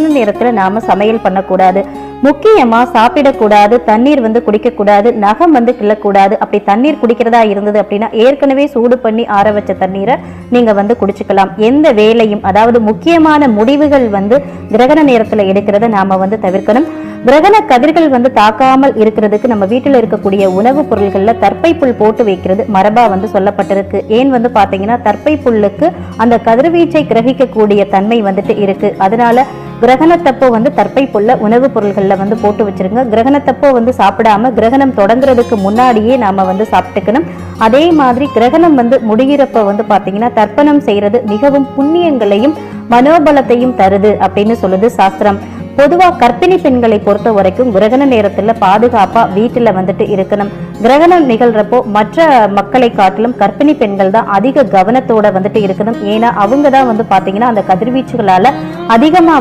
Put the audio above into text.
நேரத்துல நாம சமையல் பண்ணக்கூடாது. முக்கியமா சாப்பிடக்கூடாது, தண்ணீர் குடிக்க கூடாது, நகம் கிள்ளக்கூடாது. அப்படி தண்ணீர் குடிக்கிறதா இருந்தது அப்படின்னா ஏற்கனவே சூடு பண்ணி ஆற வச்ச தண்ணீரை நீங்க குடிச்சுக்கலாம். எந்த வேலையும், அதாவது முக்கியமான முடிவுகள் கிரகண நேரத்துல எடுக்கிறத நாம தவிர்க்கணும். கிரகண கதிர்கள் தாக்காமல் இருக்கிறதுக்கு நம்ம வீட்டுல இருக்கக்கூடிய உணவுப் பொருள்கள்ல தர்ப்பை புல் போட்டு வைக்கிறது மரபா சொல்லப்பட்டிருக்கு. ஏன் பாத்தீங்கன்னா தர்ப்பை புல்லுக்கு அந்த கதிர்வீச்சை கிரகிக்கக்கூடிய தன்மை இருக்கு. அதனால கிரகணத்தப்போ தர்ப்பை புல்ல உணவுப் பொருள்கள்ல போட்டு வச்சிருங்க. கிரகணத்தப்போ சாப்பிடாம கிரகணம் தொடங்குறதுக்கு முன்னாடியே நாம சாப்பிட்டுக்கணும். அதே மாதிரி கிரகணம் முடிகிறப்ப பாத்தீங்கன்னா தர்ப்பணம் செய்யறது மிகவும் புண்ணியங்களையும் மனோபலத்தையும் தருது அப்படின்னு சொல்லுது சாஸ்திரம். பொதுவா கர்ப்பிணி பெண்களை பொறுத்த வரைக்கும் கிரகண நேரத்துல பாதுகாப்பா வீட்டுல இருக்கணும். கிரகணம் நிகழ்றப்போ மற்ற மக்களை காட்டிலும் கர்ப்பிணி பெண்கள் தான் அதிக கவனத்தோட இருக்கணும். ஏன்னா அவங்க தான் பாத்தீங்கன்னா அந்த கதிர்வீச்சுகளால அதிகமா